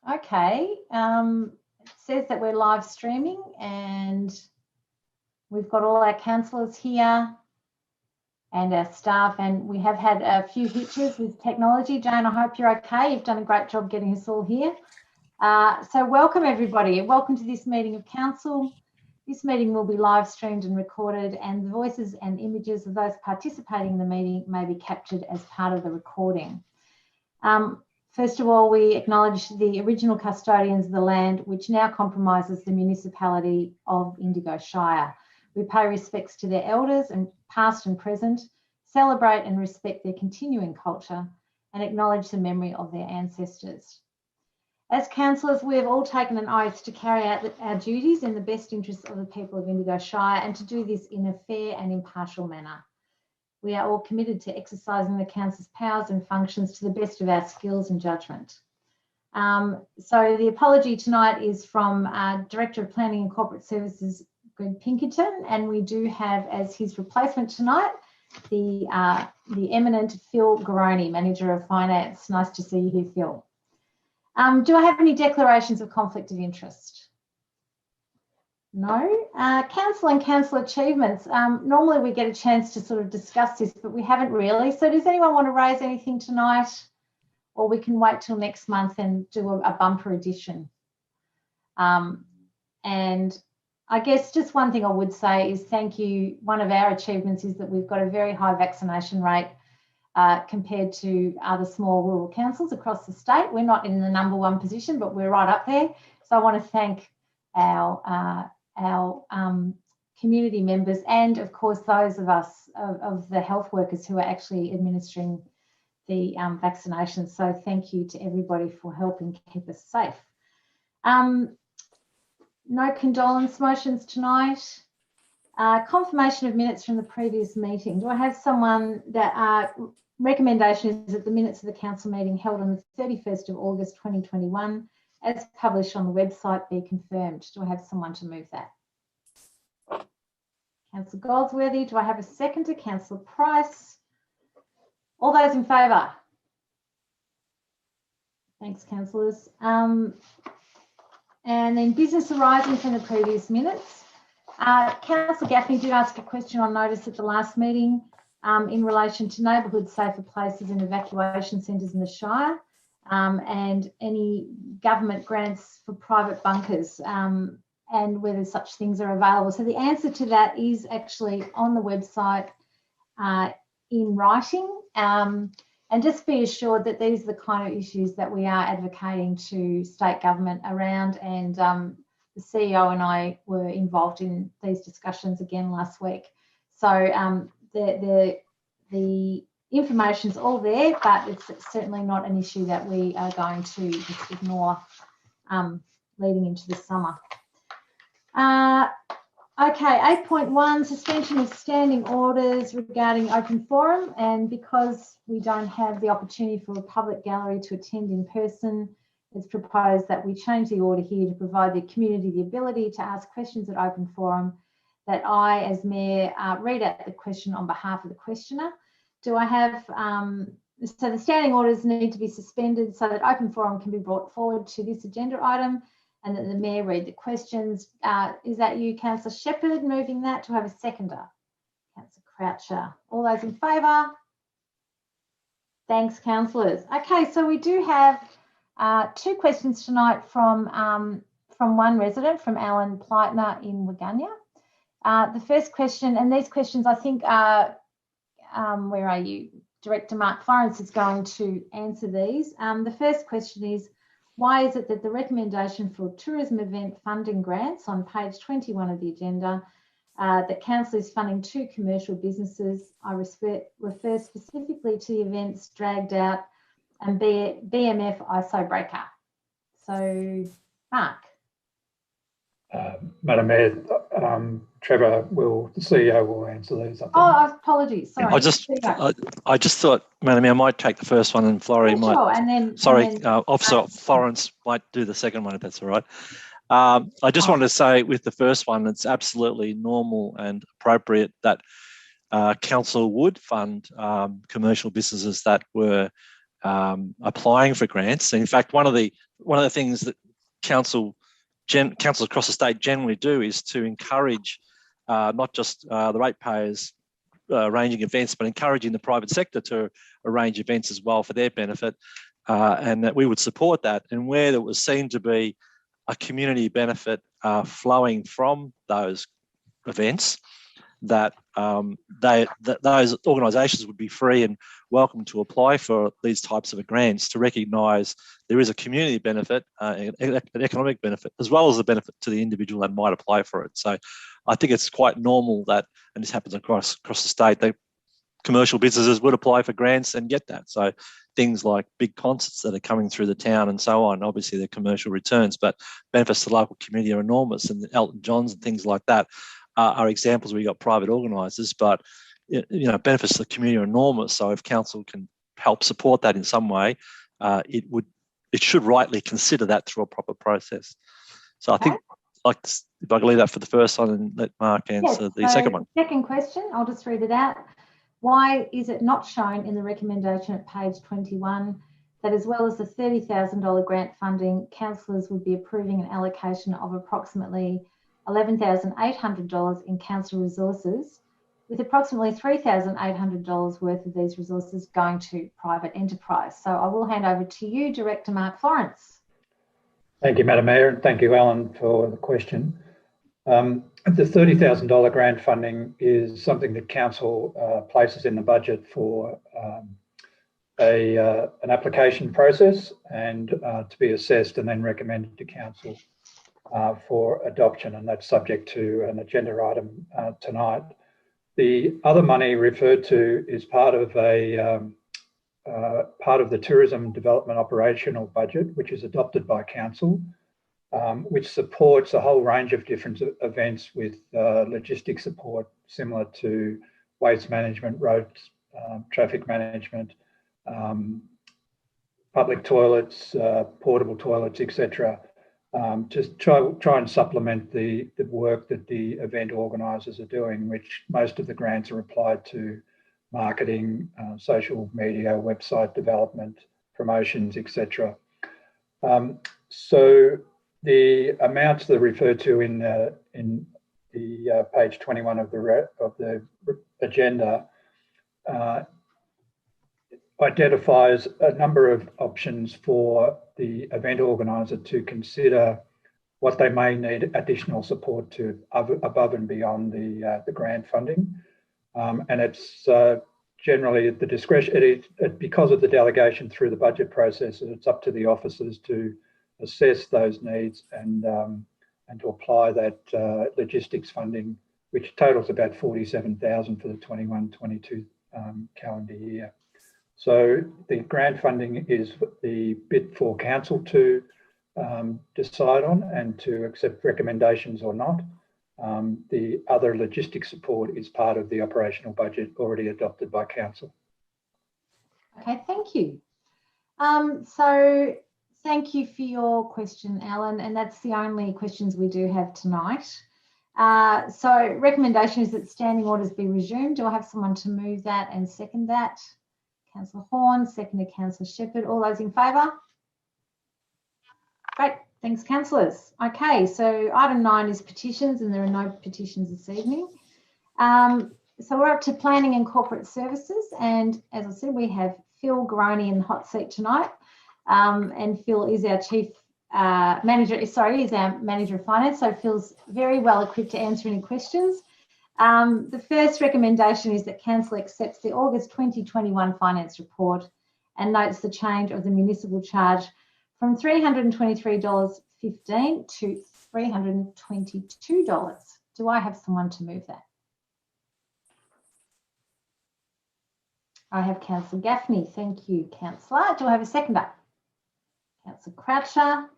Okay, it says that we're live streaming and we've got all our councillors here and our staff, and we have had a few hitches with technology. Jane, I hope you're okay. You've done a great job getting us all here. So welcome everybody. Welcome to this meeting of council. This meeting will be live streamed and recorded, and the voices and images of those participating in the meeting may be captured as part of the recording. First of all, we acknowledge the original custodians of the land, which now compromises the municipality of Indigo Shire. We pay respects to their elders, and past and present, celebrate and respect their continuing culture, and acknowledge the memory of their ancestors. As councillors, we have all taken an oath to carry out our duties in the best interests of the people of Indigo Shire, and to do this in a fair and impartial manner. We are all committed to exercising the council's powers and functions to the best of our skills and judgment. So the apology tonight is from Director of Planning and Corporate Services, Greg Pinkerton, and we do have as his replacement tonight the eminent Phil Garoni, Manager of Finance. Nice to see you here, Phil. Do I have any declarations of conflict of interest? No. Council and council achievements. Normally we get a chance to sort of discuss this, but we haven't really. So does anyone want to raise anything tonight? Or we can wait till next month and do a bumper edition. And I guess just one thing I would say is thank you. One of our achievements is that we've got a very high vaccination rate compared to other small rural councils across the state. We're not in the #1 position, but we're right up there. So I want to thank our community members, and of course those of us of the health workers who are actually administering the vaccinations. So thank you to everybody for helping keep us safe. No condolence motions tonight. Confirmation of minutes from the previous meeting. Do I have someone that recommendation is that the minutes of the council meeting held on the 31st of August 2021 as published on the website be confirmed? Do I have someone to move that? Councillor Goldsworthy. Do I have a second to Councillor Price? All those in favour? Thanks, councillors. And then business arising from the previous minutes. Councillor Gaffney did ask a question on notice at the last meeting in relation to neighbourhood safer places and evacuation centres in the Shire. And any government grants for private bunkers and whether such things are available. So the answer to that is actually on the website in writing. And just be assured that these are the kind of issues that we are advocating to state government around, and the CEO and I were involved in these discussions again last week. So the information's all there, but it's certainly not an issue that we are going to just ignore leading into the summer. Okay, 8.1, suspension of standing orders regarding open forum. And because we don't have the opportunity for a public gallery to attend in person, it's proposed that we change the order here to provide the community the ability to ask questions at open forum, that I, as Mayor, read out the question on behalf of the questioner. Do I have, so the standing orders need to be suspended so that open forum can be brought forward to this agenda item, and that the Mayor read the questions. Is that you, Councillor Shepherd, moving that? To have a seconder? Councillor Croucher. All those in favour? Thanks, councillors. Okay, so we do have 2 questions tonight from one resident, from Alan Pleitner in Waganya. The first question, and these questions I think are, where are you? Director Mark Florence is going to answer these. The first question is, why is it that the recommendation for tourism event funding grants on page 21 of the agenda, that council is funding 2 commercial businesses? I refer specifically to the events dragged out and BMF ISO breaker. So, Mark. Madam Mayor, Trevor the CEO will answer these. I think. Oh, apologies. Sorry. I just thought, Madam Mayor, I might take the first one and Florrie might. Sure. And then, Officer Florence might do the second one if that's all right. I just wanted to say with the first one, it's absolutely normal and appropriate that council would fund commercial businesses that were applying for grants. And in fact, one of the things that councils across the state generally do is to encourage not just the ratepayers arranging events, but encouraging the private sector to arrange events as well for their benefit, and that we would support that. And where there was seen to be a community benefit flowing from those events, that those organisations would be free and welcome to apply for these types of grants to recognise there is a community benefit, an economic benefit, as well as a benefit to the individual that might apply for it. So I think it's quite normal that, and this happens across the state, that commercial businesses would apply for grants and get that. So things like big concerts that are coming through the town and so on, obviously they're commercial returns, but benefits to the local community are enormous, and Elton John's and things like that are examples where you've got private organisers, but benefits to the community are enormous. So if council can help support that in some way, it should rightly consider that through a proper process. So I think, if I can leave that for the first one and let Mark answer the second one. Second question, I'll just read it out. Why is it not shown in the recommendation at page 21 that, as well as the $30,000 grant funding, councillors would be approving an allocation of approximately $11,800 in council resources, with approximately $3,800 worth of these resources going to private enterprise? So I will hand over to you, Director Mark Florence. Thank you, Madam Mayor, and thank you, Alan, for the question. The $30,000 grant funding is something that council places in the budget for an application process and to be assessed and then recommended to council for adoption, and that's subject to an agenda item tonight. The other money referred to is part of the tourism development operational budget, which is adopted by council, which supports a whole range of different events with logistic support similar to waste management, roads, traffic management, public toilets, portable toilets, etc. Just try and supplement the work that the event organisers are doing, which most of the grants are applied to marketing, social media, website development, promotions, etc. So the amounts that are referred to in the page 21 of the agenda identifies a number of options for the event organiser to consider what they may need additional support to above and beyond the grant funding. And it's generally at the discretion, because of the delegation through the budget process, it's up to the officers to assess those needs and to apply that logistics funding, which totals about $47,000 for the 21-22 calendar year. So the grant funding is the bit for council to decide on and to accept recommendations or not. The other logistics support is part of the operational budget already adopted by council. Okay, thank you. So thank you for your question, Alan, and that's the only questions we do have tonight. So recommendation is that standing orders be resumed. Do I have someone to move that and second that? Councillor Horn, seconded Councillor Shepherd. All those in favour? Great, thanks, councillors. Okay, so item 9 is petitions, and there are no petitions this evening. So we're up to planning and corporate services, and as I said, we have Phil Garoni in the hot seat tonight, and Phil is our is our manager of finance. So Phil's very well equipped to answer any questions. The first recommendation is that council accepts the August 2021 finance report and notes the change of the municipal charge from $323.15 to $322. Do I have someone to move that? I have Councillor Gaffney. Thank you, Councillor. Do I have a seconder? Councillor Croucher.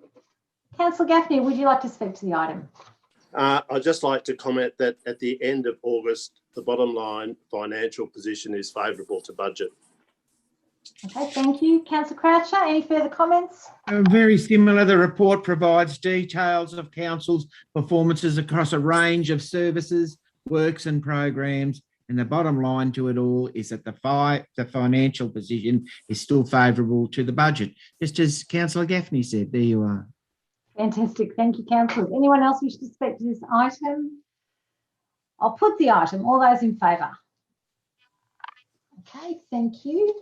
Councillor Gaffney, would you like to speak to the item? I'd just like to comment that at the end of August, the bottom line financial position is favourable to budget. Okay, thank you. Councillor Croucher, any further comments? Very similar. The report provides details of council's performances across a range of services, works and programs, And the bottom line to it all is that the financial position is still favourable to the budget. Just as Councillor Gaffney said, there you are. Fantastic. Thank you, councillors. Anyone else wish to speak to this item? I'll put the item. All those in favour? Okay, thank you.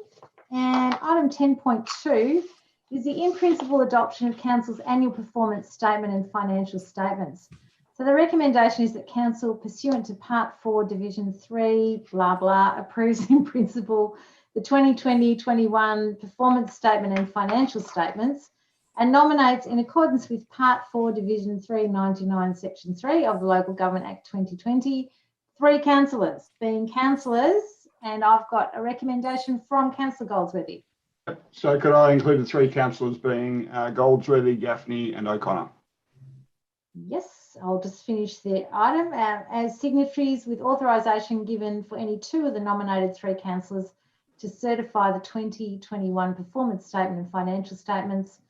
And item 10.2 is the in-principle adoption of Council's annual performance statement and financial statements. So the recommendation is that Council, pursuant to Part 4, Division 3, blah, blah, approves in principle the 2020-21 performance statement and financial statements and nominates, in accordance with Part 4, Division 399, Section 3 of the Local Government Act 2020, 3 councillors, being councillors, and I've got a recommendation from Councillor Goldsworthy. So could I include the 3 councillors being Goldsworthy, Gaffney and O'Connor? Yes, I'll just finish the item. As signatories, with authorisation given for any 2 of the nominated 3 councillors to certify the 2021 performance statement and financial statements,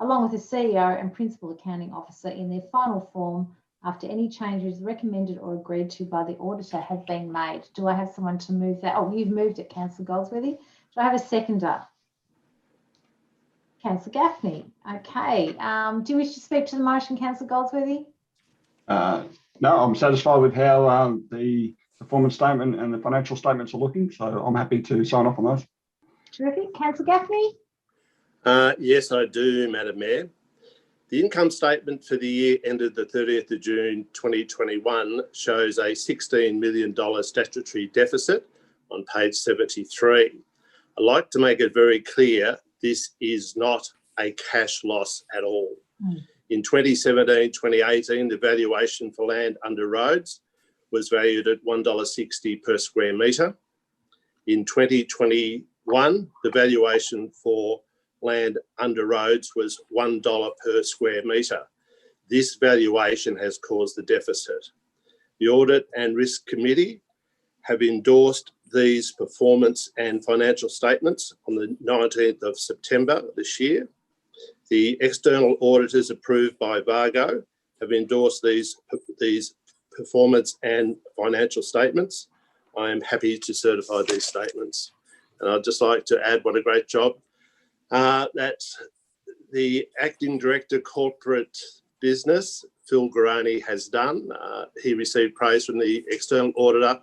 along with the CEO and Principal Accounting Officer in their final form after any changes recommended or agreed to by the auditor have been made. Do I have someone to move that? Oh, you've moved it, Councillor Goldsworthy. Do I have a seconder? Councillor Gaffney. Okay. Do you wish to speak to the motion, Councillor Goldsworthy? No, I'm satisfied with how the performance statement and the financial statements are looking, so I'm happy to sign off on those. Terrific. Councillor Gaffney? Yes, I do, Madam Mayor. The income statement for the year ended the 30th of June 2021 shows a $16 million statutory deficit on page 73. I'd like to make it very clear this is not a cash loss at all. In 2017-2018, the valuation for land under roads was valued at $1.60 per square metre. In 2021, the valuation for land under roads was $1 per square metre. This valuation has caused the deficit. The Audit and Risk Committee have endorsed these performance and financial statements on the 19th of September this year. The external auditors approved by Vargo have endorsed these performance and financial statements. I am happy to certify these statements. And I'd just like to add what a great job that the Acting Director Corporate Business, Phil Garoni, has done. He received praise from the external auditor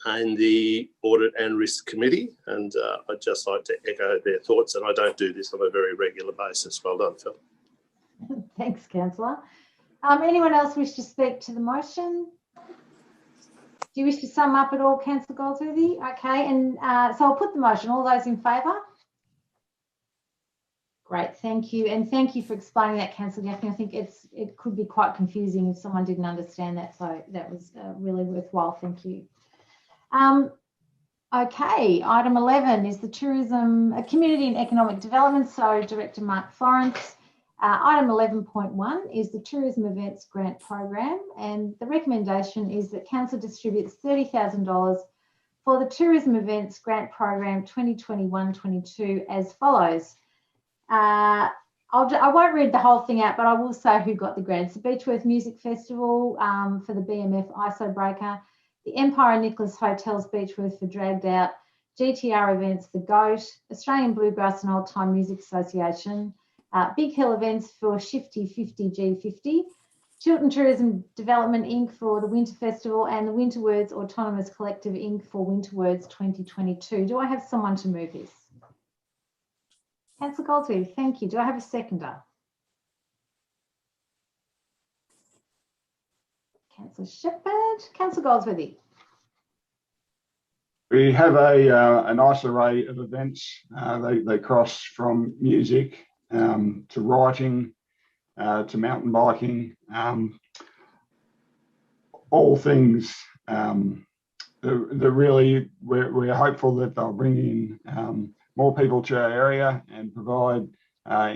and the Audit and Risk Committee, and I'd just like to echo their thoughts, and I don't do this on a very regular basis. Well done, Phil. Thanks, Councillor. Anyone else wish to speak to the motion? Do you wish to sum up at all, Councillor Goldsworthy? Okay, and so I'll put the motion. All those in favour? Great, thank you. And thank you for explaining that, Councillor Gaffney. I think it could be quite confusing if someone didn't understand that, so that was really worthwhile. Thank you. Okay, item 11 is the Tourism, Community and Economic Development, so Director Mark Florence. Item 11.1 is the Tourism Events Grant Program, and the recommendation is that Council distributes $30,000 for the Tourism Events Grant Program 2021-22 as follows. I won't read the whole thing out, but I will say who got the grants. The Beechworth Music Festival for the BMF ISO Breaker, the Empire Nicholas Hotels Beechworth for Dragged Out, GTR Events The Goat, Australian Bluegrass and Old Time Music Association, Big Hill Events for Shifty 50 G50, Chiltern Tourism Development Inc. for the Winter Festival, and the Winter Words Autonomous Collective Inc. for Winter Words 2022. Do I have someone to move this? Councillor Goldsworthy, thank you. Do I have a seconder? Councillor Shepherd. Councillor Goldsworthy. We have a nice array of events. They cross from music to writing to mountain biking, all things. They're really, we're hopeful that they'll bring in more people to our area and provide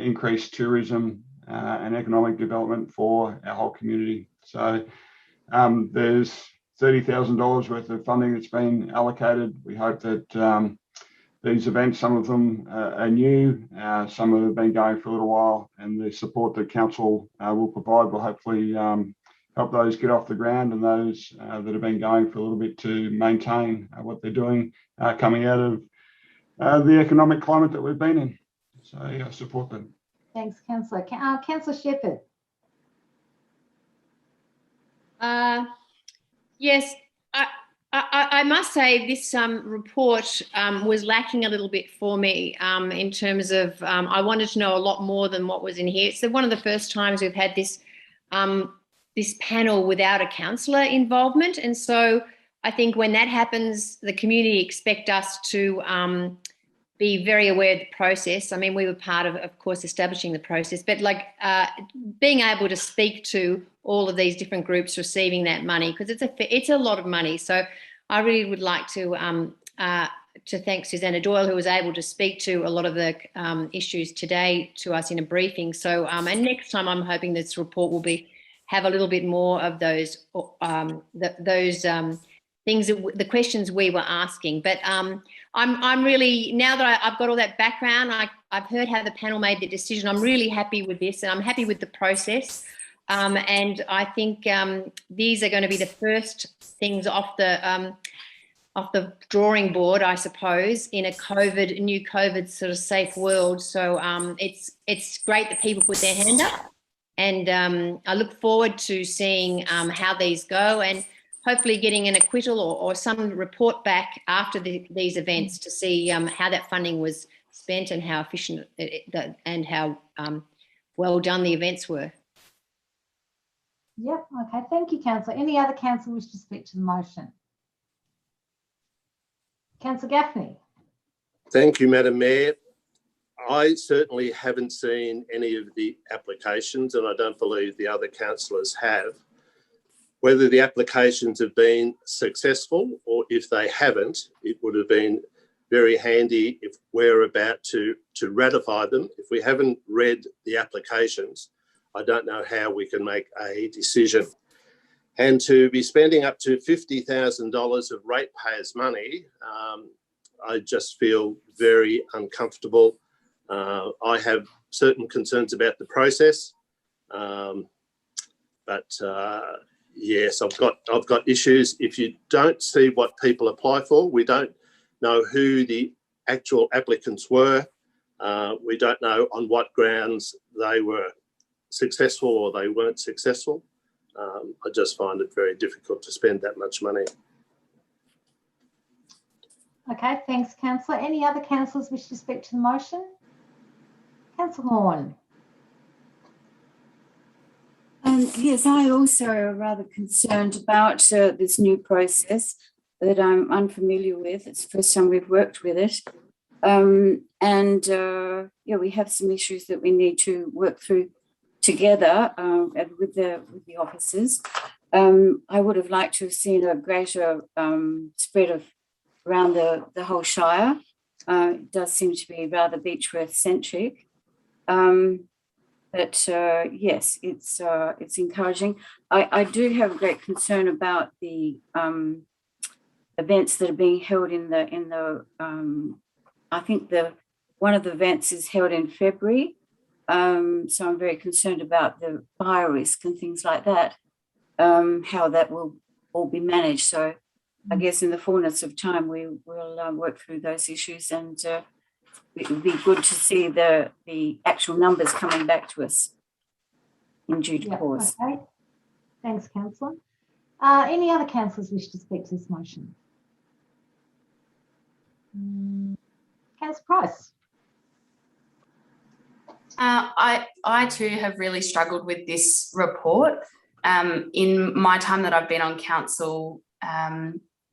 increased tourism and economic development for our whole community. So there's $30,000 worth of funding that's been allocated. We hope that these events, some of them are new, some have been going for a little while, and the support that council will provide will hopefully help those get off the ground and those that have been going for a little bit to maintain what they're doing coming out of the economic climate that we've been in. So I support them. Thanks, Councillor. Councillor Shepherd. Yes, I must say this report was lacking a little bit for me in terms of I wanted to know a lot more than what was in here. It's one of the first times we've had this this panel without a councillor involvement, and so I think when that happens, the community expect us to be very aware of the process. I mean, we were part of course, establishing the process, but like being able to speak to all of these different groups receiving that money, because it's a lot of money. So I really would like to thank Susanna Doyle, who was able to speak to a lot of the issues today to us in a briefing. So and next time I'm hoping this report will have a little bit more of those things, the questions we were asking. But I'm really, now that I've got all that background, I've heard how the panel made the decision. I'm really happy with this, and I'm happy with the process. And I think these are going to be the first things off the drawing board, I suppose, in a new COVID sort of safe world. So it's great that people put their hand up, and I look forward to seeing how these go, and hopefully getting an acquittal or some report back after these events to see how that funding was spent and how efficient and how well done the events were. Yep. Okay. Thank you, Councillor. Any other councillor wish to speak to the motion? Councillor Gaffney. Thank you, Madam Mayor. I certainly haven't seen any of the applications, and I don't believe the other councillors have. Whether the applications have been successful or if they haven't, it would have been very handy if we're about to ratify them. If we haven't read the applications, I don't know how we can make a decision. And to be spending up to $50,000 of ratepayers' money, I just feel very uncomfortable. I have certain concerns about the process, but yes, I've got issues. If you don't see what people apply for, we don't know who the actual applicants were. We don't know on what grounds they were successful or they weren't successful. I just find it very difficult to spend that much money. Okay, thanks, Councillor. Any other councillors wish to speak to the motion? Councillor Horn. Yes, I also am rather concerned about this new process that I'm unfamiliar with. It's the first time we've worked with it. Yeah, we have some issues that we need to work through together with the officers. I would have liked to have seen a greater spread around the whole Shire. It does seem to be rather Beechworth centric. But yes, it's encouraging. I do have a great concern about the events that are being held in the I think one of the events is held in February. So I'm very concerned about the fire risk and things like that, how that will all be managed. So I guess in the fullness of time, we will work through those issues, and it would be good to see the actual numbers coming back to us in due course. Okay. Thanks, Councillor. Any other councillors wish to speak to this motion? Councillor Price. I too have really struggled with this report. In my time that I've been on council,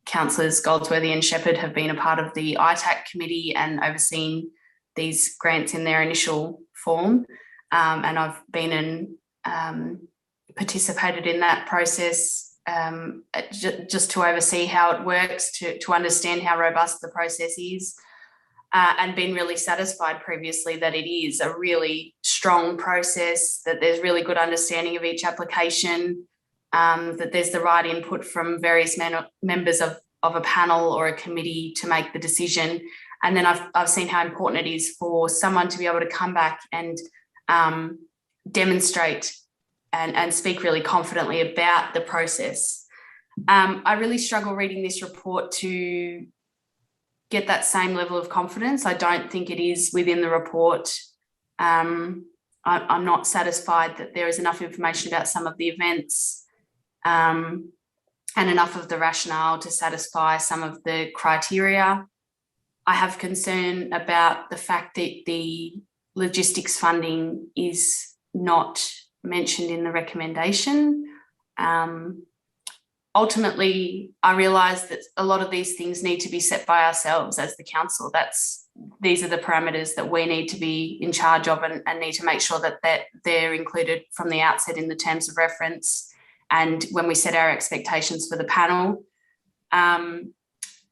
councillors Goldsworthy and Shepherd have been a part of the ITAC committee and overseen these grants in their initial form. And I've been participated in that process just to oversee how it works, to understand how robust the process is. And been really satisfied previously that it is a really strong process, that there's really good understanding of each application, that there's the right input from various members of a panel or a committee to make the decision. And then I've seen how important it is for someone to be able to come back and demonstrate and speak really confidently about the process. I really struggle reading this report to get that same level of confidence. I don't think it is within the report. I'm not satisfied that there is enough information about some of the events and enough of the rationale to satisfy some of the criteria. I have concern about the fact that the logistics funding is not mentioned in the recommendation. Ultimately, I realise that a lot of these things need to be set by ourselves as the council. These are the parameters that we need to be in charge of and need to make sure that they're included from the outset in the terms of reference and when we set our expectations for the panel.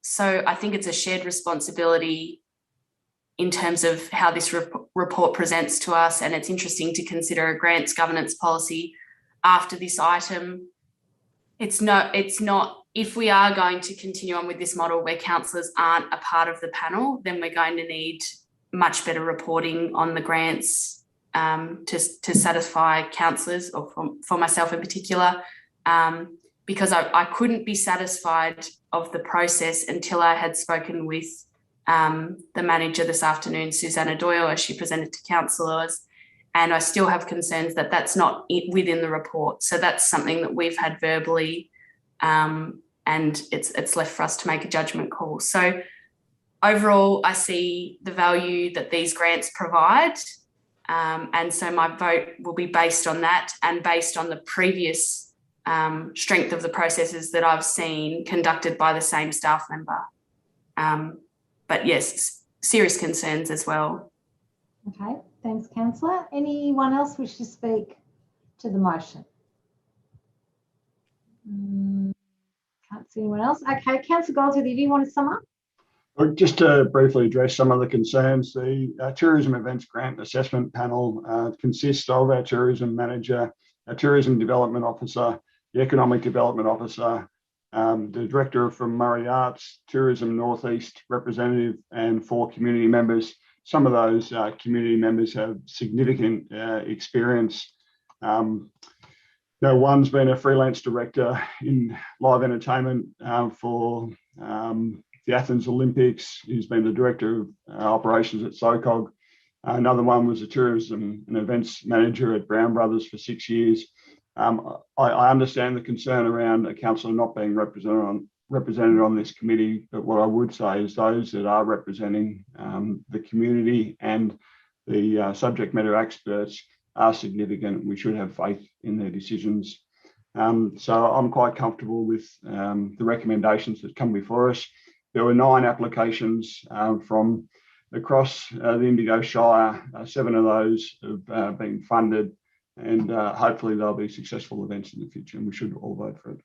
So I think it's a shared responsibility in terms of how this report presents to us, and it's interesting to consider a grants governance policy after this item. It's not, if we are going to continue on with this model where councillors aren't a part of the panel, then we're going to need much better reporting on the grants to satisfy councillors, or for myself in particular, because I couldn't be satisfied of the process until I had spoken with the manager this afternoon, Susanna Doyle, as she presented to councillors. And I still have concerns that that's not within the report. So that's something that we've had verbally, and it's left for us to make a judgment call. So overall, I see the value that these grants provide. And so my vote will be based on that and based on the previous strength of the processes that I've seen conducted by the same staff member. But yes, serious concerns as well. Okay, thanks, councillor. Anyone else wish to speak to the motion? Can't see anyone else. Okay, councillor Goldsworthy, do you want to sum up? Just to briefly address some of the concerns, the Tourism Events Grant Assessment Panel consists of our Tourism Manager, our Tourism Development Officer, the Economic Development Officer, the Director from Murray Arts, Tourism Northeast representative, and 4 community members. Some of those community members have significant experience. One's been a freelance director in live entertainment for the Athens Olympics. He's been the Director of Operations at SOCOG. Another one was a Tourism and Events Manager at Brown Brothers for 6 years. I understand the concern around a councillor not being represented on this committee, but what I would say is those that are representing the community and the subject matter experts are significant. We should have faith in their decisions. So I'm quite comfortable with the recommendations that come before us. There were 9 applications from across the Indigo Shire. 7 of those have been funded, and hopefully they'll be successful events in the future, and we should all vote for it.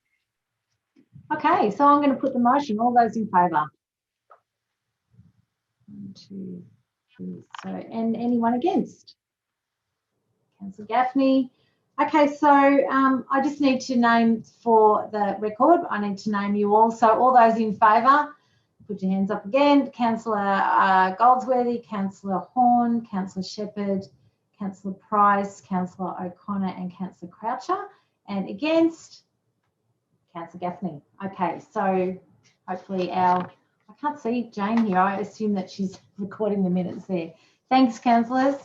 Okay, so I'm going to put the motion. All those in favour? 1, 2, 3. So, and anyone against? Councillor Gaffney. Okay, so I just need to name for the record. I need to name you all. So all those in favour, put your hands up again. Councillor Goldsworthy, Councillor Horn, Councillor Shepherd, Councillor Price, Councillor O'Connor, and Councillor Croucher. And against? Councillor Gaffney. Okay, so hopefully I can't see Jane here. I assume that she's recording the minutes there. Thanks, councillors.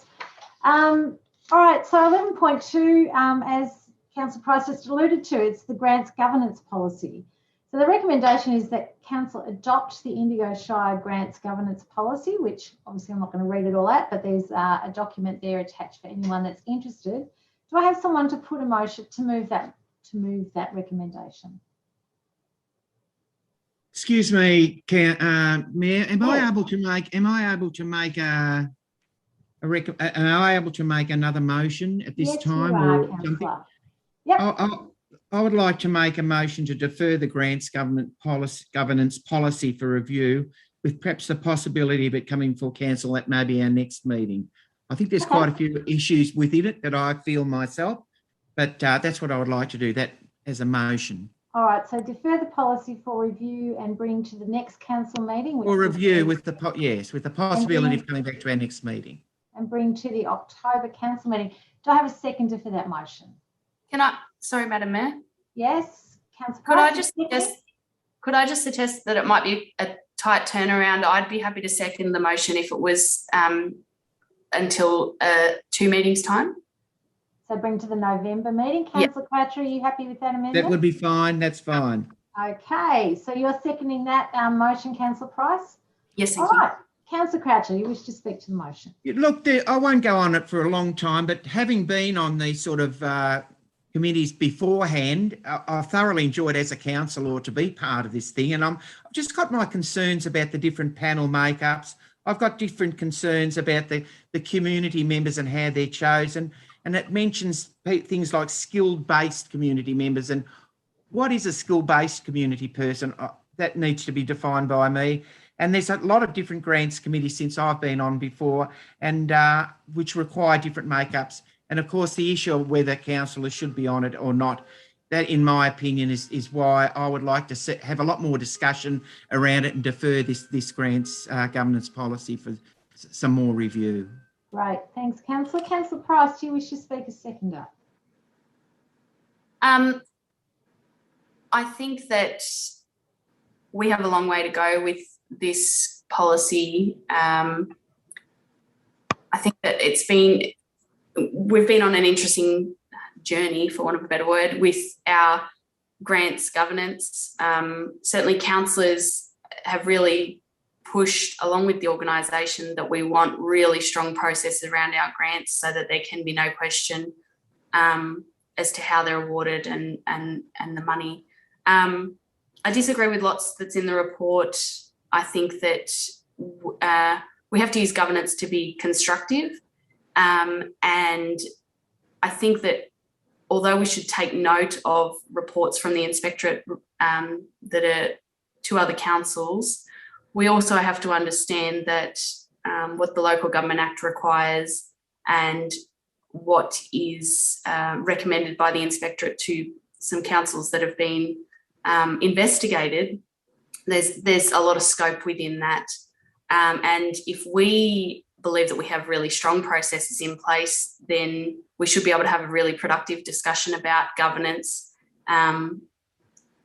All right, so 11.2, as Councillor Price just alluded to, it's the grants governance policy. So the recommendation is that council adopt the Indigo Shire grants governance policy, which obviously I'm not going to read it all out, but there's a document there attached for anyone that's interested. Do I have someone to put a motion to move that recommendation? Excuse me, Mayor. Am I able to make another motion at this time? You are, Councillor. Yep. I would like to make a motion to defer the grants governance policy for review, with perhaps the possibility of it coming for council at maybe our next meeting. I think there's quite a few issues within it that I feel myself, but that's what I would like to do, that as a motion. All right, so defer the policy for review and bring to the next council meeting. Or review with the possibility of coming back to our next meeting. And bring to the October council meeting. Do I have a seconder for that motion? Sorry, Madam Mayor. Yes, Councillor Could I Price, just you're seconding? suggest that it might be a tight turnaround? I'd be happy to second the motion if it was until 2 meetings time. So bring to the November meeting. Yep. Councillor Cratcher, are you happy with that amendment? That would be fine. That's fine. Okay, so you're seconding that motion, Councillor Price? Yes, All thank you. right, Councillor Cratcher, you wish to speak to the motion? Look, I won't go on it for a long time, but having been on these sort of committees beforehand, I've thoroughly enjoyed as a councillor to be part of this thing. And I've just got my concerns about the different panel makeups. I've got different concerns about the community members and how they're chosen. And it mentions things like skill-based community members. And what is a skill-based community person? That needs to be defined by me. And there's a lot of different grants committees since I've been on before, and which require different makeups. And of course, the issue of whether councillors should be on it or not, that in my opinion is why I would like to have a lot more discussion around it and defer this grants governance policy for some more review. Great, thanks, Councillor. Councillor Price, do you wish to speak as seconder? I think that we have a long way to go with this policy. I think that we've been on an interesting journey, for want of a better word, with our grants governance. Certainly councillors have really pushed, along with the organisation, that we want really strong processes around our grants so that there can be no question as to how they're awarded and the money. I disagree with lots that's in the report. I think that we have to use governance to be constructive. And I think that although we should take note of reports from the inspectorate that are to other councils, we also have to understand that what the Local Government Act requires and what is recommended by the inspectorate to some councils that have been investigated, there's a lot of scope within that. And if we believe that we have really strong processes in place, then we should be able to have a really productive discussion about governance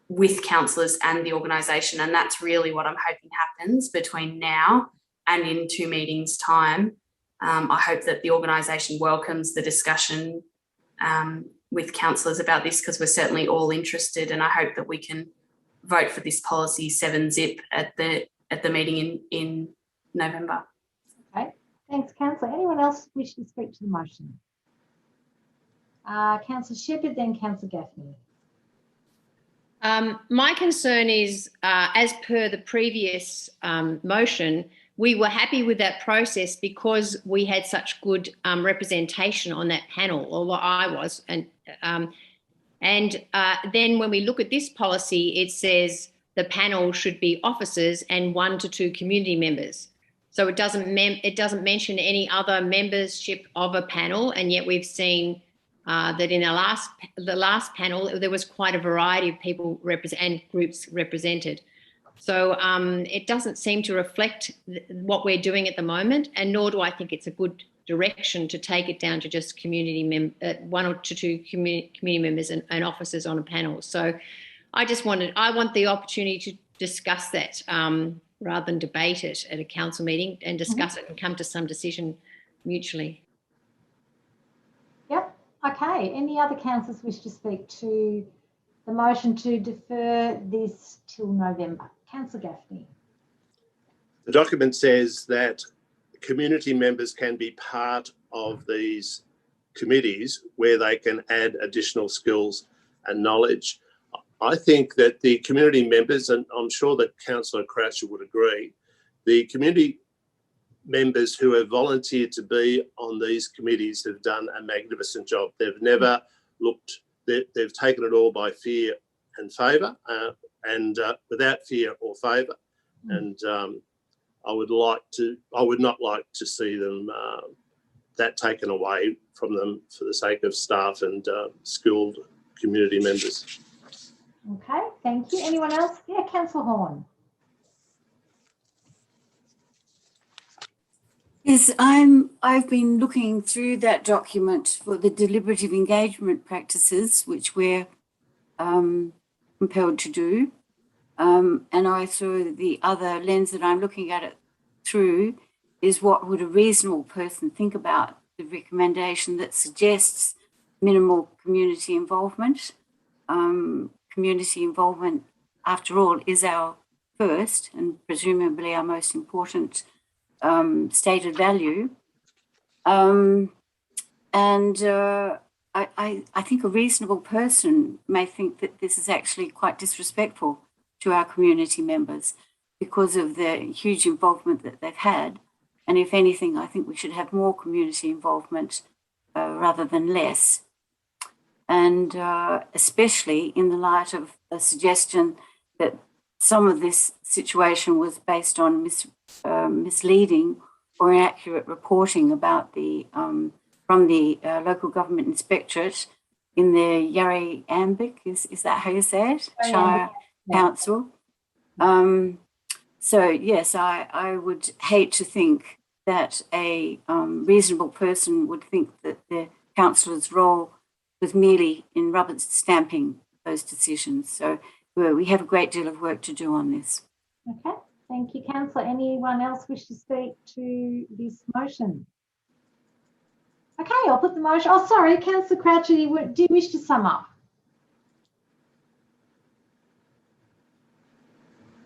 with councillors and the organisation. And that's really what I'm hoping happens between now and in 2 meetings' time. I hope that the organisation welcomes the discussion with councillors about this, because we're certainly all interested, and I hope that we can vote for this policy 7-zip at the meeting in November. Okay, thanks, Councillor. Anyone else wish to speak to the motion? Councillor Shepherd, then Councillor Gaffney. My concern is, as per the previous motion, we were happy with that process because we had such good representation on that panel, or what I was. And then when we look at this policy, it says the panel should be officers and 1 to 2 community members. So it doesn't mention any other membership of a panel, and yet we've seen that in the last panel there was quite a variety of people and groups represented. So it doesn't seem to reflect what we're doing at the moment, and nor do I think it's a good direction to take it down to just 1 or 2 community members and officers on a panel. So I want the opportunity to discuss that rather than debate it at a council meeting, and discuss it and come to some decision mutually. Yep. Okay. Any other councillors wish to speak to the motion to defer this till November? Councillor Gaffney. The document says that community members can be part of these committees where they can add additional skills and knowledge. I think that the community members, and I'm sure that Councillor Croucher would agree, the community members who have volunteered to be on these committees have done a magnificent job. They've never looked, they've taken it all by fear and favour, and without fear or favour. And I would not like to see them that taken away from them for the sake of staff and skilled community members. Okay, thank you. Anyone else? Yeah, Councillor Horn. Yes, I've been looking through that document for the deliberative engagement practices, which we're compelled to do. And I saw the other lens that I'm looking at it through is what would a reasonable person think about the recommendation that suggests minimal community involvement. Community involvement, after all, is our first and presumably our most important stated value. I think a reasonable person may think that this is actually quite disrespectful to our community members because of the huge involvement that they've had. And if anything, I think we should have more community involvement rather than less. And especially in the light of a suggestion that some of this situation was based on misleading or inaccurate reporting about the from the local government inspectorate in the Yarra Ambic, is that how you say it? Oh, Shire yeah. Council. So yes, I would hate to think that a reasonable person would think that the councillor's role was merely in rubber stamping those decisions. So we have a great deal of work to do on this. Okay, thank you, Councillor. Anyone else wish to speak to this motion? Okay, I'll put the motion. Oh, sorry, Councillor Croucher, do you wish to sum up?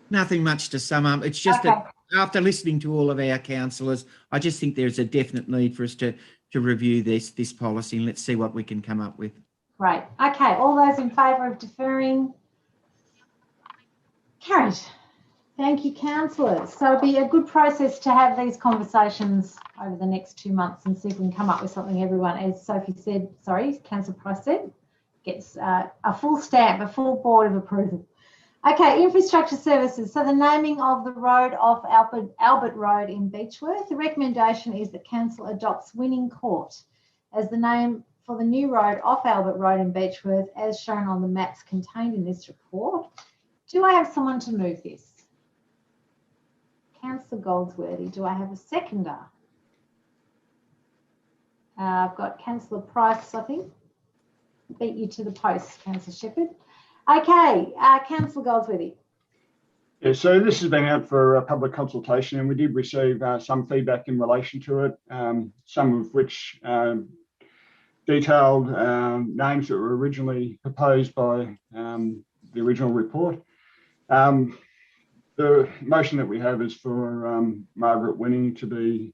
Nothing much to sum up. It's just that after listening to all of our councillors, I just think there's a definite need for us to review this policy, and let's see what we can come up with. Great. Okay, all those in favour of deferring? Carried. Thank you, councillors. So it'll be a good process to have these conversations over the next 2 months and see if we can come up with something everyone, as Sophie said, sorry, Councillor Price said, gets a full stamp, a full board of approval. Okay, infrastructure services. So the naming of the road off Albert Road in Beechworth. The recommendation is that council adopts Winning Court as the name for the new road off Albert Road in Beechworth, as shown on the maps contained in this report. Do I have someone to move this? Councillor Goldsworthy. Do I have a seconder? I've got Councillor Price, I think. Beat you to the post, Councillor Shepherd. Okay, Councillor Goldsworthy. Yeah, so this has been out for a public consultation, and we did receive some feedback in relation to it, some of which detailed names that were originally proposed by the original report. The motion that we have is for Margaret Winning to be,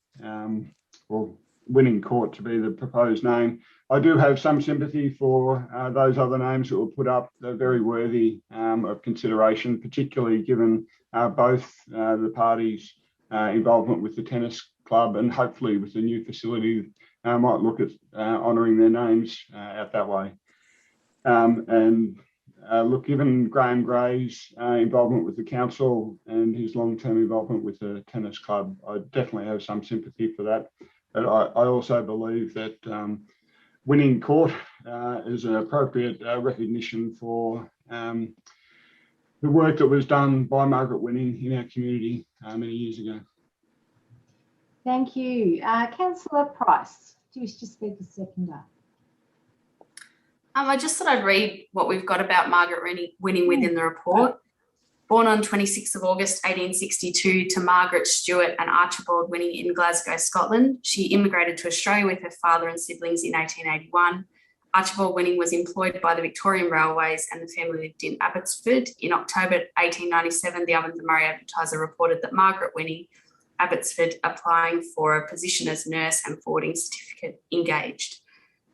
or Winning Court to be the proposed name. I do have some sympathy for those other names that were put up. They're very worthy of consideration, particularly given both the parties' involvement with the tennis club, and hopefully with the new facility might look at honouring their names out that way. Look, given Graham Gray's involvement with the council and his long-term involvement with the tennis club, I definitely have some sympathy for that. But I also believe that Winning Court is an appropriate recognition for the work that was done by Margaret Winning in our community many years ago. Thank you. Councillor Price, do you wish to speak a seconder? I just thought I'd read what we've got about Margaret Winning within the report. Born on 26th of August 1862 to Margaret Stewart and Archibald Winning in Glasgow, Scotland, she immigrated to Australia with her father and siblings in 1881. Archibald Winning was employed by the Victorian Railways and the family lived in Abbotsford. In October 1897, the Ovens and Murray Advertiser reported that Margaret Winning, Abbotsford, applying for a position as nurse and forwarding certificate, engaged.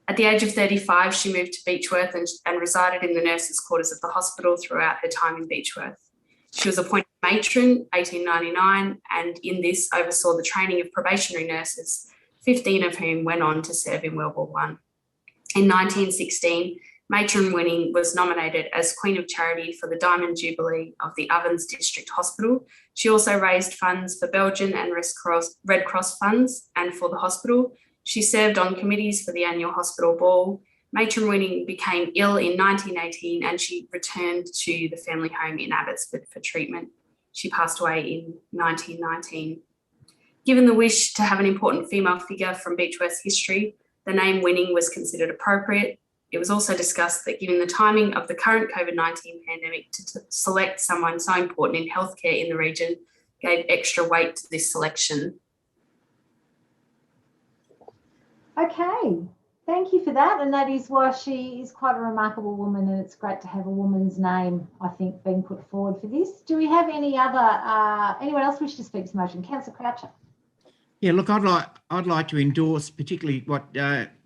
At the age of 35, she moved to Beechworth and resided in the nurses' quarters of the hospital throughout her time in Beechworth. She was appointed matron 1899 and in this oversaw the training of probationary nurses, 15 of whom went on to serve in World War I. In 1916, Matron Winning was nominated as Queen of Charity for the Diamond Jubilee of the Ovens District Hospital. She also raised funds for Belgian and Red Cross funds and for the hospital. She served on committees for the annual hospital ball. Matron Winning became ill in 1918 and she returned to the family home in Abbotsford for treatment. She passed away in 1919. Given the wish to have an important female figure from Beechworth's history, the name Winning was considered appropriate. It was also discussed that given the timing of the current COVID-19 pandemic, to select someone so important in healthcare in the region gave extra weight to this selection. Okay, thank you for that. And that is why she is quite a remarkable woman, and it's great to have a woman's name, I think, being put forward for this. Do we have any other, anyone else wish to speak to this motion? Councillor Croucher. Yeah, look, I'd like to endorse particularly what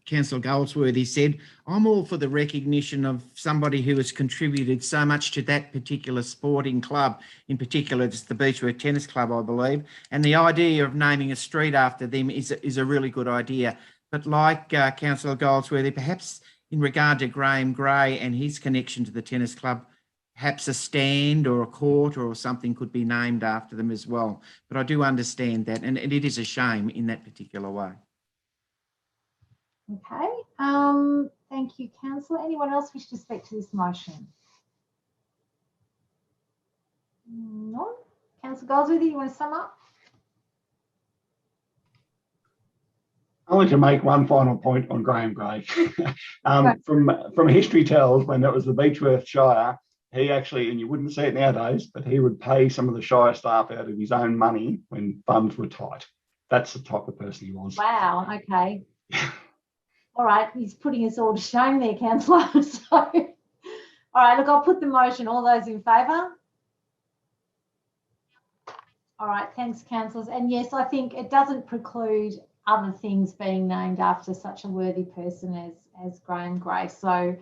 Councillor Goldsworthy said. I'm all for the recognition of somebody who has contributed so much to that particular sporting club. In particular, it's the Beechworth Tennis Club, I believe. And the idea of naming a street after them is a really good idea. But like Councillor Goldsworthy, perhaps in regard to Graham Gray and his connection to the tennis club, perhaps a stand or a court or something could be named after them as well. But I do understand that, and it is a shame in that particular way. Okay, thank you, Councillor. Anyone else wish to speak to this motion? No? Councillor Goldsworthy, you want to sum up? Only to make one final point on Graham Gray. From history tells, when it was the Beechworth Shire, he actually, and you wouldn't see it nowadays, but he would pay some of the Shire staff out of his own money when funds were tight. That's the type of person he was. Wow, okay. All right, he's putting us all to shame there, Councillor. So, all right, look, I'll put the motion. All those in favour? All right, thanks, councillors. And yes, I think it doesn't preclude other things being named after such a worthy person as Graham Gray. So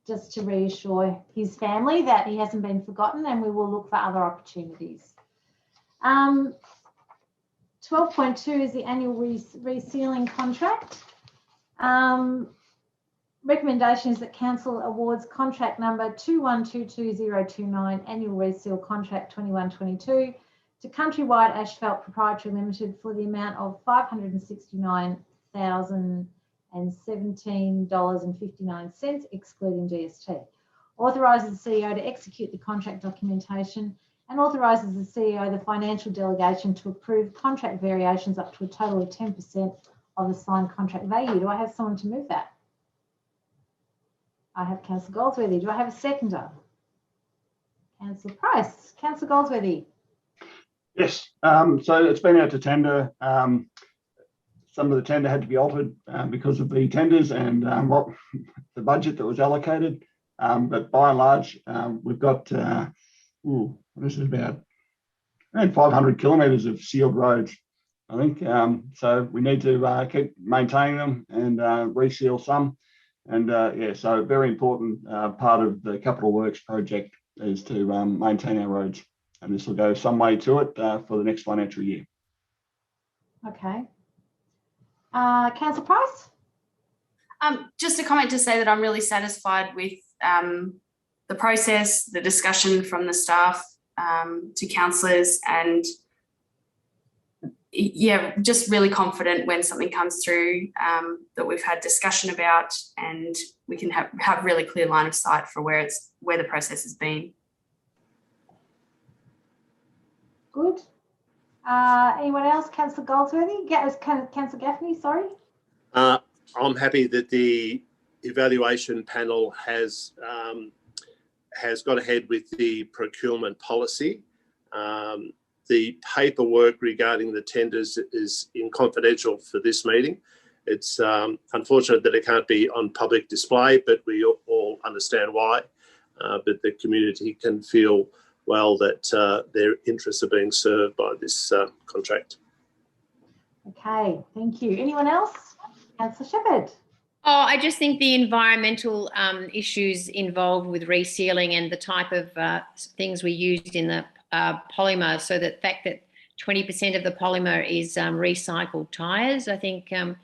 just to reassure his family that he hasn't been forgotten, and we will look for other opportunities. 12.2 is the annual resealing contract. Recommendation is that council awards contract number 2122029 annual reseal contract 2122 to Countrywide Asphalt Proprietary Limited for the amount of $569,017.59 excluding GST. Authorises the CEO to execute the contract documentation and authorises the CEO the financial delegation to approve contract variations up to a total of 10% of the signed contract value. Do I have someone to move that? I have Councillor Goldsworthy. Do I have a seconder? Councillor Price. Councillor Goldsworthy. Yes, so it's been out to tender. Some of the tender had to be altered because of the tenders and what the budget that was allocated. But by and large, we've got, what is it, about around 500 kilometres of sealed roads, I think. So we need to keep maintaining them and reseal some. And yeah, so very important part of the Capital Works project is to maintain our roads. And this will go some way to it for the next financial year. Okay. Councillor Price? Just a comment to say that I'm really satisfied with the process, the discussion from the staff to councillors, and yeah, just really confident when something comes through that we've had discussion about, and we can have really clear line of sight for where the process has been. Good. Anyone else? Councillor Goldsworthy? Councillor Gaffney, sorry. I'm happy that the evaluation panel has got ahead with the procurement policy. The paperwork regarding the tenders is confidential for this meeting. It's unfortunate that it can't be on public display, but we all understand why. But the community can feel well that their interests are being served by this contract. Okay, thank you. Anyone else? Councillor Shepherd. Oh, I just think the environmental issues involved with resealing and the type of things we used in the polymer, so the fact that 20% of the polymer is recycled tyres, I think, and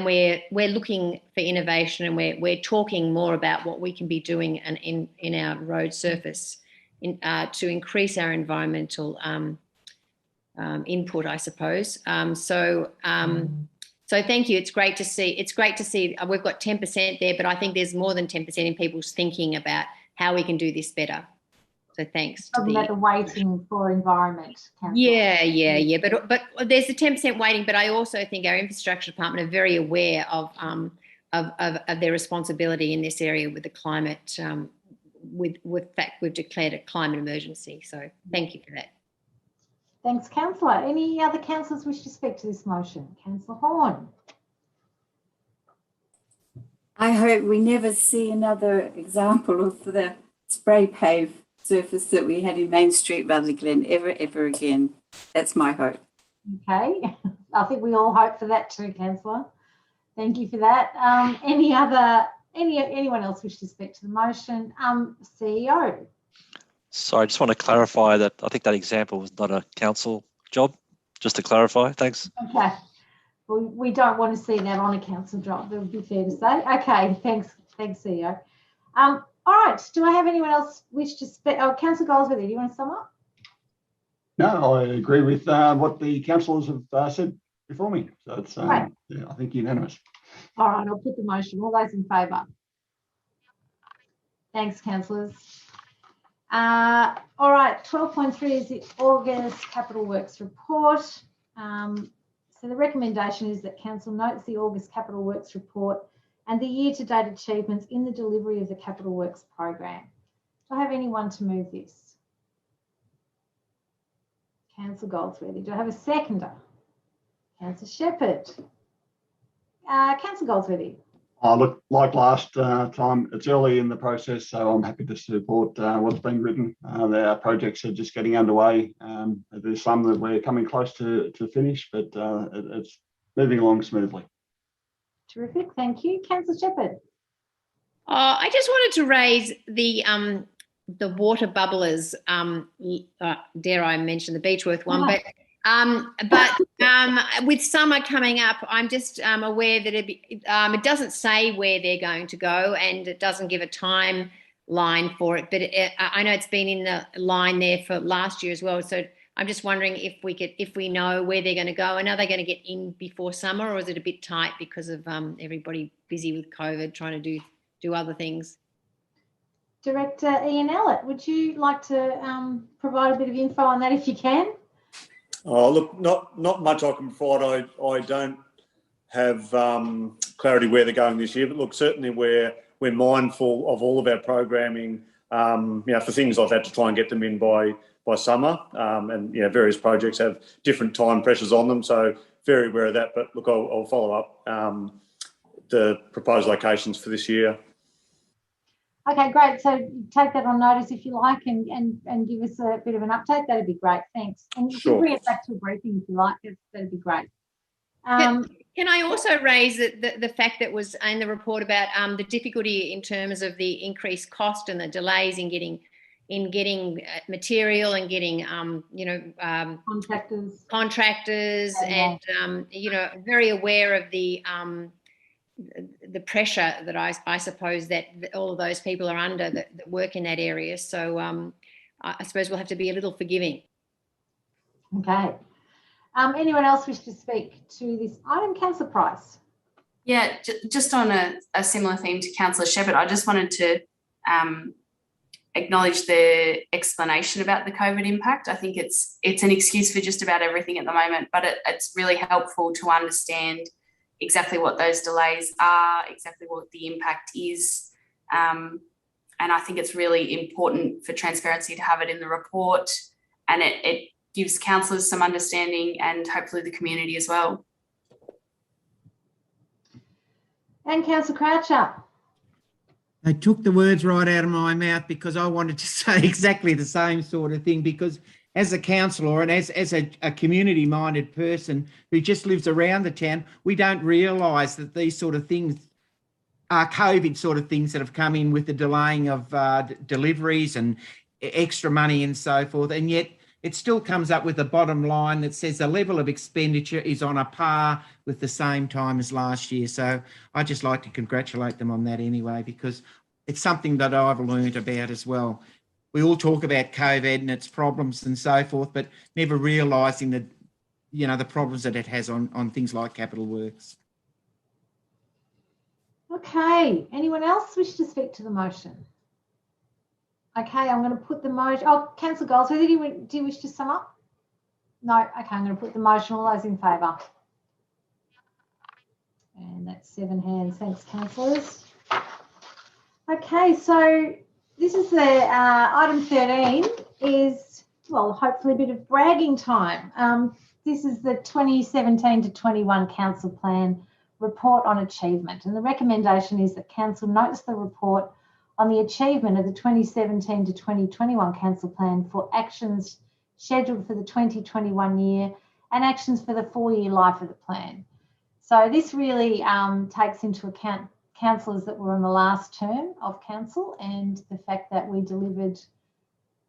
we're looking for innovation, and we're talking more about what we can be doing in our road surface to increase our environmental input, I suppose. So thank you. It's great to see. We've got 10% there, but I think there's more than 10% in people's thinking about how we can do this better. So thanks to Talking about the waiting for environment, councillor. Yeah. But there's the 10% waiting, but I also think our infrastructure department are very aware of their responsibility in this area with the climate. With fact, we've declared a climate emergency. So thank you for that. Thanks, councillor. Any other councillors wish to speak to this motion? Councillor Horn. I hope we never see another example of the spray pave surface that we had in Main Street, Rutherglen, ever again. That's my hope. Okay, I think we all hope for that too, councillor. Thank you for that. Anyone else wish to speak to the motion? CEO. So I just want to clarify that I think that example was not a council job, just to clarify. Thanks. Okay. Well, we don't want to see that on a council job. That would be fair to say. Okay, thanks, CEO. All right. Do I have anyone else wish to speak? Oh, Councillor Goldsworthy, do you want to sum up? No, I agree with what the councillors have said before me. So it's, Right. yeah, I think unanimous. All right, I'll put the motion. All those in favour? Thanks, councillors. All right, 12.3 is the August Capital Works report. So the recommendation is that council notes the August Capital Works report and the year-to-date achievements in the delivery of the Capital Works program. Do I have anyone to move this? Councillor Goldsworthy. Do I have a seconder? Councillor Shepherd. Councillor Goldsworthy. Look, like last time, it's early in the process, so I'm happy to support what's been written. Our projects are just getting underway. There's some that we're coming close to finish, but it's moving along smoothly. Terrific, thank you. Councillor Shepherd. I just wanted to raise the water bubblers. Dare I mention the Beechworth one? But with summer coming up, I'm just aware that it doesn't say where they're going to go, and it doesn't give a timeline for it. But I know it's been in the line there for last year as well. So I'm just wondering if we know where they're going to go, and are they going to get in before summer, or is it a bit tight because of everybody busy with COVID trying to do other things? Director Ian Ellett, would you like to provide a bit of info on that if you can? Oh, look, not much I can provide. I don't have clarity where they're going this year, but look, certainly we're mindful of all of our programming, for things like that to try and get them in by summer. And various projects have different time pressures on them, so very aware of that. But look, I'll follow up the proposed locations for this year. Okay, great. So take that on notice if you like, and give us a bit of an update. That'd be great. Thanks. And you can bring it back to a briefing if you like. That'd be great. Can I also raise the fact that was in the report about the difficulty in terms of the increased cost and the delays in getting material and getting contractors and very aware of the pressure that I suppose that all of those people are under that work in that area. So I suppose we'll have to be a little forgiving. Okay. Anyone else wish to speak to this item? Councillor Price. Yeah, just on a similar theme to Councillor Shepherd, I just wanted to acknowledge the explanation about the COVID impact. I think it's an excuse for just about everything at the moment, but it's really helpful to understand exactly what those delays are, exactly what the impact is. And I think it's really important for transparency to have it in the report, and it gives councillors some understanding and hopefully the community as well. And Councillor Croucher. They took the words right out of my mouth, because I wanted to say exactly the same sort of thing, because as a councillor and as a community-minded person who just lives around the town, we don't realise that these sort of things are COVID sort of things that have come in with the delaying of deliveries and extra money and so forth. And yet it still comes up with a bottom line that says the level of expenditure is on a par with the same time as last year. So I'd just like to congratulate them on that anyway, because it's something that I've learned about as well. We all talk about COVID and its problems and so forth, but never realising that, the problems that it has on things like Capital Works. Okay. Anyone else wish to speak to the motion? Okay, I'm going to put the motion. Oh, Councillor Goldsworthy, do you wish to sum up? No. Okay, I'm going to put the motion. All those in favour? And that's 7 hands. Thanks, councillors. Okay, so this is the item 13 is, well, hopefully a bit of bragging time. This is the 2017 to 21 council plan report on achievement, and the recommendation is that council notes the report on the achievement of the 2017 to 2021 council plan for actions scheduled for the 2021 year and actions for the 4-year life of the plan. So this really takes into account councillors that were on the last term of council and the fact that we delivered,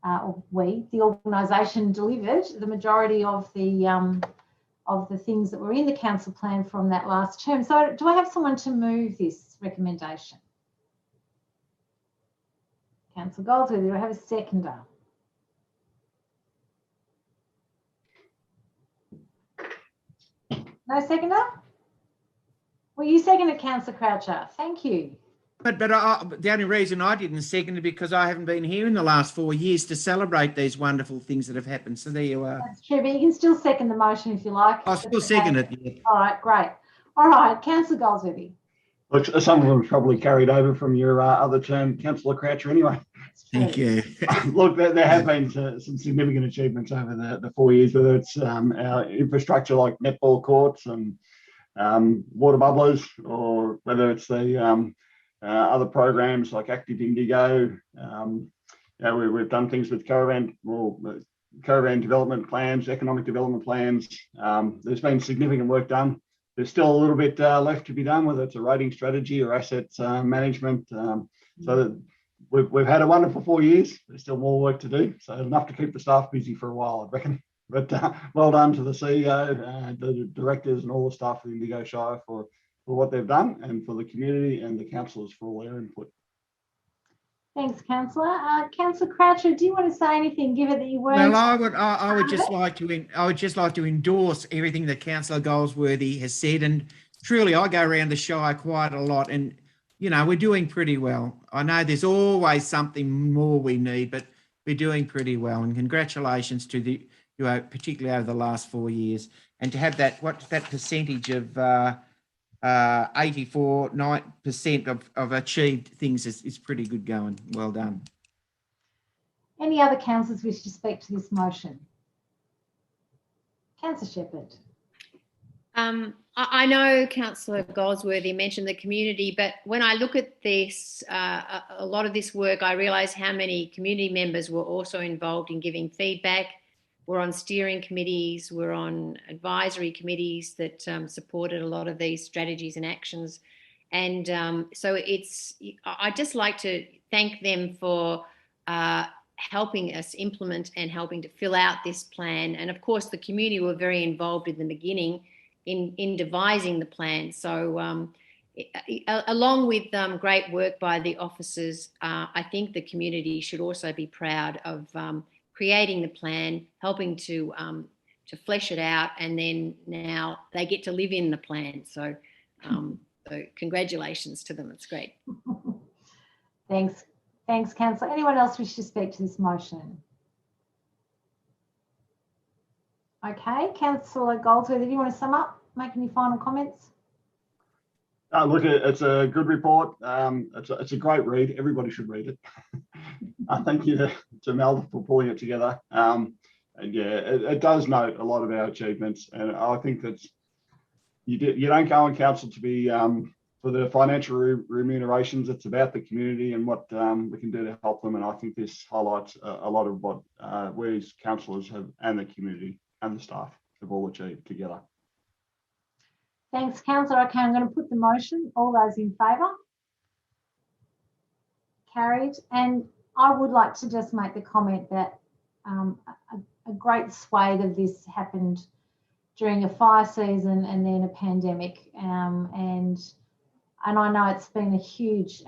the organisation delivered the majority of the things that were in the council plan from that last term. So do I have someone to move this recommendation? Councillor Goldsworthy, do I have a seconder? No seconder? Well, you seconded, Councillor Croucher. Thank you. But the only reason I didn't second it because I haven't been here in the last 4 years to celebrate these wonderful things that have happened. So there you are. That's true, but you can still second the motion if you like. I'll still second it. Yeah. All right, great. All right, Councillor Goldsworthy. Look, some of them probably carried over from your other term, Councillor Croucher, anyway. Thank you. Look, there have been some significant achievements over the 4 years, whether it's our infrastructure like netball courts and water bubblers, or whether it's the other programs like Active Indigo. We've done things with caravan development plans, economic development plans. There's been significant work done. There's still a little bit left to be done, whether it's a rating strategy or asset management. So that we've had a wonderful 4 years. There's still more work to do. So enough to keep the staff busy for a while, I reckon. But well done to the CEO, the directors and all the staff of Indigo Shire for what they've done, and for the community and the councillors for all their input. Thanks, Councillor. Councillor Croucher, do you want to say anything, given that you weren't? Well, I would just like to endorse everything that Councillor Goldsworthy has said, and truly, I go around the Shire quite a lot, and you know we're doing pretty well. I know there's always something more we need, but we're doing pretty well. And congratulations to the, particularly over the last 4 years, and to have that percentage of 84% of achieved things is pretty good going. Well done. Any other councillors wish to speak to this motion? Councillor Shepherd. I know Councillor Goldsworthy mentioned the community, but when I look at this, a lot of this work, I realise how many community members were also involved in giving feedback. We're on steering committees, we're on advisory committees that supported a lot of these strategies and actions. And so I'd just like to thank them for helping us implement and helping to fill out this plan. And of course, the community were very involved in the beginning in devising the plan. So along with great work by the officers, I think the community should also be proud of creating the plan, helping to flesh it out, and then now they get to live in the plan. So, so congratulations to them. It's great. Thanks, Councillor. Anyone else wish to speak to this motion? Okay, Councillor Goldsworthy, do you want to sum up, make any final comments? Look, it's a good report. It's a great read. Everybody should read it. Thank you to Mel for pulling it together. And yeah, it does note a lot of our achievements. And I think that you don't go on council to be for the financial remunerations. It's about the community and what we can do to help them. And I think this highlights a lot of what we as councillors have, and the community and the staff have all achieved together. Thanks, Councillor. Okay, I'm going to put the motion. All those in favour? Carried. And I would like to just make the comment that a great swathe of this happened during a fire season and then a pandemic, and I know it's been a huge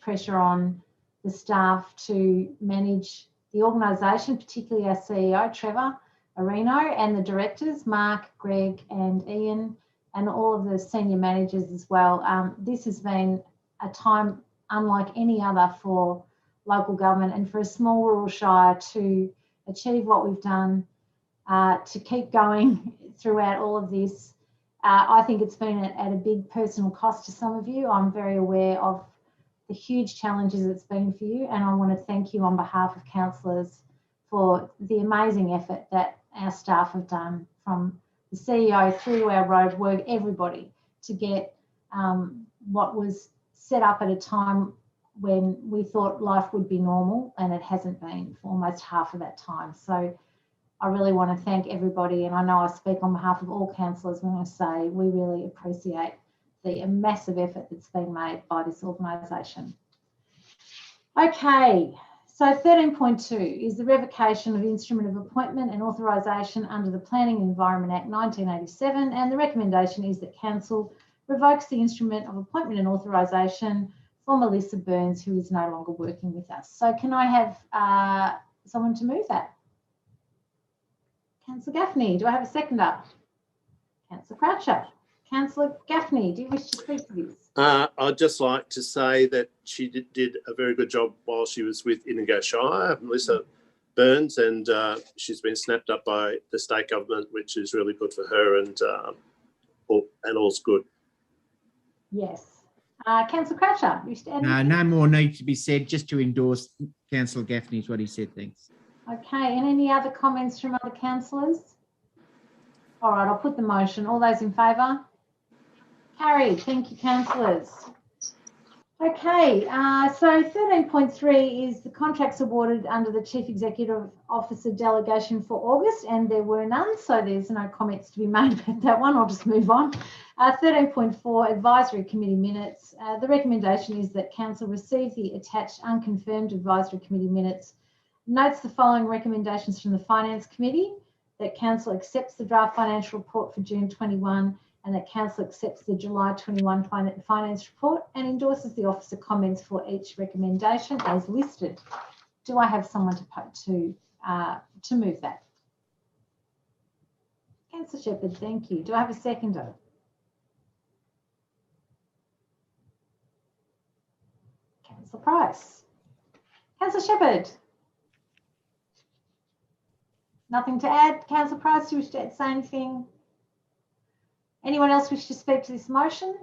pressure on the staff to manage the organisation, particularly our CEO Trevor Areno, and the directors Mark, Greg, and Ian, and all of the senior managers as well. This has been a time unlike any other for local government, and for a small rural shire to achieve what we've done, to keep going throughout all of this. I think it's been at a big personal cost to some of you. I'm very aware of the huge challenges it's been for you, and I want to thank you on behalf of councillors for the amazing effort that our staff have done, from the CEO through to our road work, everybody, to get what was set up at a time when we thought life would be normal, and it hasn't been for almost half of that time. So I really want to thank everybody, and I know I speak on behalf of all councillors when I say we really appreciate the massive effort that's been made by this organisation. Okay, so 13.2 is the revocation of instrument of appointment and authorisation under the Planning and Environment Act 1987, and the recommendation is that Council revokes the instrument of appointment and authorisation for Melissa Burns, who is no longer working with us. So can I have someone to move that? Councillor Gaffney, do I have a seconder? Councillor Croucher. Councillor Gaffney, do you wish to speak to this? I'd just like to say that she did a very good job while she was with Indigo Shire, Melissa Burns, and she's been snapped up by the state government, which is really good for her, and all's good. Yes. Councillor Croucher, you wish to add anything? No more need to be said, just to endorse Councillor Gaffney is what he said, thanks. Okay, and any other comments from other councillors? All right, I'll put the motion. All those in favour? Carried. Thank you, councillors. Okay, so 13.3 is the contracts awarded under the Chief Executive Officer delegation for August, and there were none, so there's no comments to be made about that one. I'll just move on. 13.4, advisory committee minutes. The recommendation is that council receive the attached unconfirmed advisory committee minutes, notes the following recommendations from the Finance Committee: that council accepts the draft financial report for June 21, and that council accepts the July 21 finance report and endorses the officer comments for each recommendation as listed. Do I have someone to move that? Councillor Shepherd, thank you. Do I have a seconder? Councillor Price. Councillor Shepherd. Nothing to add. Councillor Price, do you wish to say anything? Anyone else wish to speak to this motion?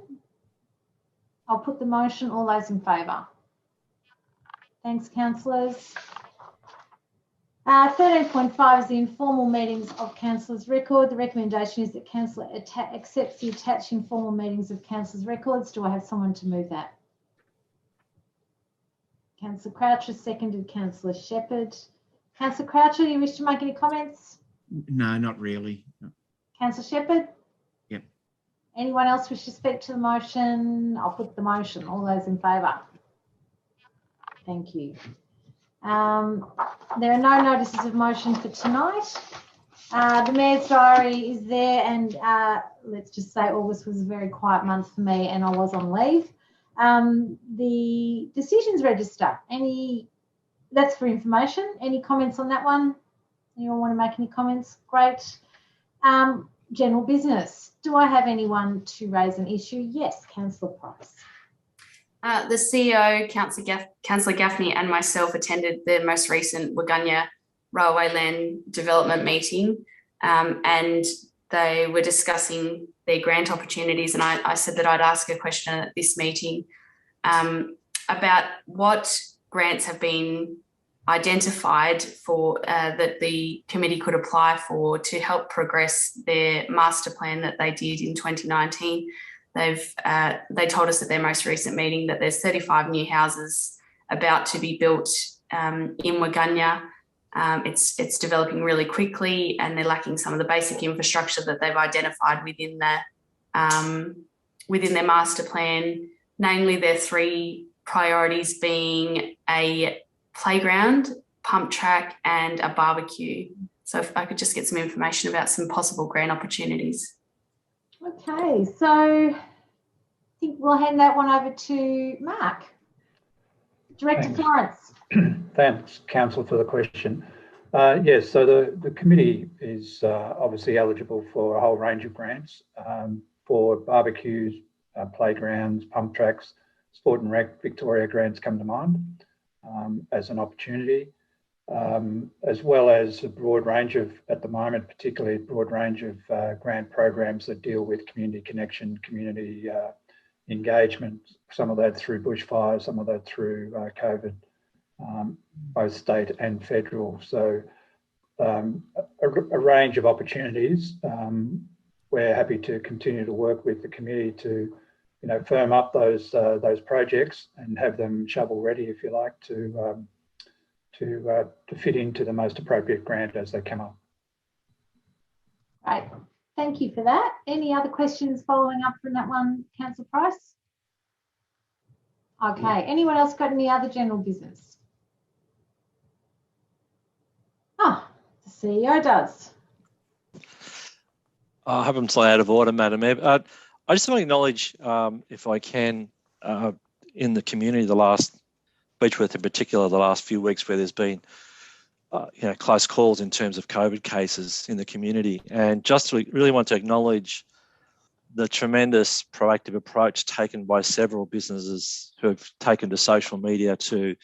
I'll put the motion. All those in favour? Thanks, councillors. 13.5 is the informal meetings of councillors' record. The recommendation is that council accepts the attached informal meetings of councillors' records. Do I have someone to move that? Councillor Croucher, seconded. Councillor Shepherd. Councillor Croucher, do you wish to make any comments? No, not really. No. Councillor Shepherd? Yep. Anyone else wish to speak to the motion? I'll put the motion. All those in favour? Thank you. There are no notices of motion for tonight. The Mayor's diary is there, and let's just say August was a very quiet month for me and I was on leave. The decisions register, that's for information. Any comments on that one? Anyone want to make any comments? Great. General business. Do I have anyone to raise an issue? Yes, Councillor Price. The CEO, Councillor Gaffney, and myself attended the most recent Waganya Railway Land Development meeting, and they were discussing their grant opportunities, and I said that I'd ask a question at this meeting about what grants have been identified for that the committee could apply for to help progress their master plan that they did in 2019. They told us at their most recent meeting that there's 35 new houses about to be built in Waganya. It's developing really quickly, and they're lacking some of the basic infrastructure that they've identified within their master plan, namely their three priorities being a playground, pump track, and a barbecue. So if I could just get some information about some possible grant opportunities. Okay, so I think we'll hand that one over to Mark. Director Florence. Thanks, Council, for the question. Yes, so the committee is obviously eligible for a whole range of grants for barbecues, playgrounds, pump tracks, sport and rec. Victoria grants come to mind. as an opportunity, as well as a broad range of, at the moment, particularly a broad range of grant programs that deal with community connection, community engagement, some of that through bushfires, some of that through COVID, both state and federal. So a range of opportunities. We're happy to continue to work with the community to, firm up those projects and have them shovel ready, if you like, to fit into the most appropriate grant as they come up. Right. Thank you for that. Any other questions following up from that one, Councillor Price? Okay. Anyone else got any other general business? Oh, the CEO does. I hope I'm slightly out of order, Madam Mayor. I just want to acknowledge, if I can, in the community, Beechworth in particular, the last few weeks where there's been close calls in terms of COVID cases in the community, and just really want to acknowledge the tremendous proactive approach taken by several businesses who have taken to social media to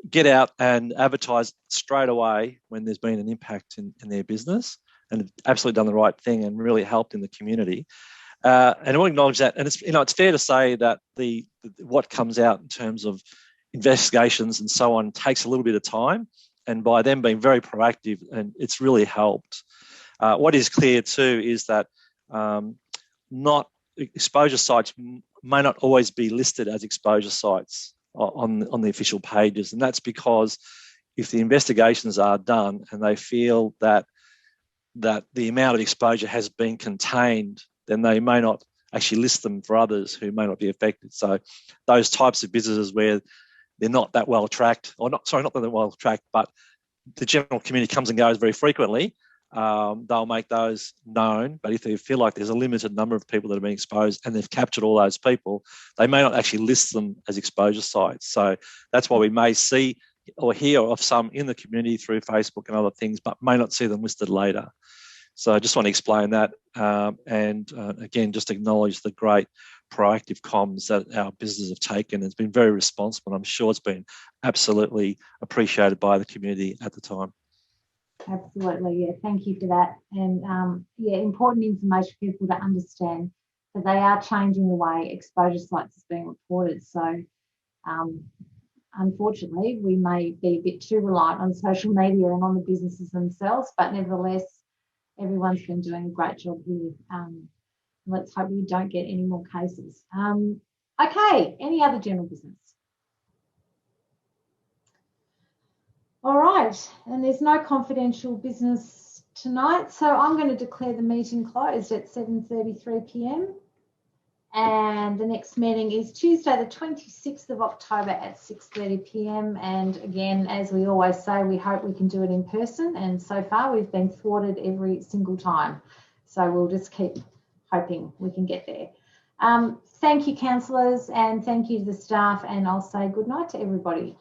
get out and advertise straight away when there's been an impact in their business, and have absolutely done the right thing and really helped in the community. And I want to acknowledge that. And it's fair to say that what comes out in terms of investigations and so on takes a little bit of time, and by them being very proactive, and it's really helped. What is clear too is that not exposure sites may not always be listed as exposure sites on the official pages, and that's because if the investigations are done and they feel that the amount of exposure has been contained, then they may not actually list them for others who may not be affected. So those types of businesses where they're not that well tracked, or not that they're well tracked, but the general community comes and goes very frequently, they'll make those known. But if they feel like there's a limited number of people that are being exposed and they've captured all those people, they may not actually list them as exposure sites. So that's why we may see or hear of some in the community through Facebook and other things, but may not see them listed later. So I just want to explain that, and again, just acknowledge the great proactive comms that our businesses have taken. It's been very responsible, and I'm sure it's been absolutely appreciated by the community at the time. Absolutely, yeah. Thank you for that. And important information for people to understand that they are changing the way exposure sites is being reported. So unfortunately, we may be a bit too reliant on social media and on the businesses themselves, but nevertheless, everyone's been doing a great job here. Let's hope we don't get any more cases. Okay, any other general business? All right, and there's no confidential business tonight, so I'm going to declare the meeting closed at 7:33 p.m. And the next meeting is Tuesday, the 26th of October at 6:30 p.m. And again, as we always say, we hope we can do it in person. And so far, we've been thwarted every single time. So we'll just keep hoping we can get there. Thank you, councillors, and thank you to the staff. And I'll say good night to everybody.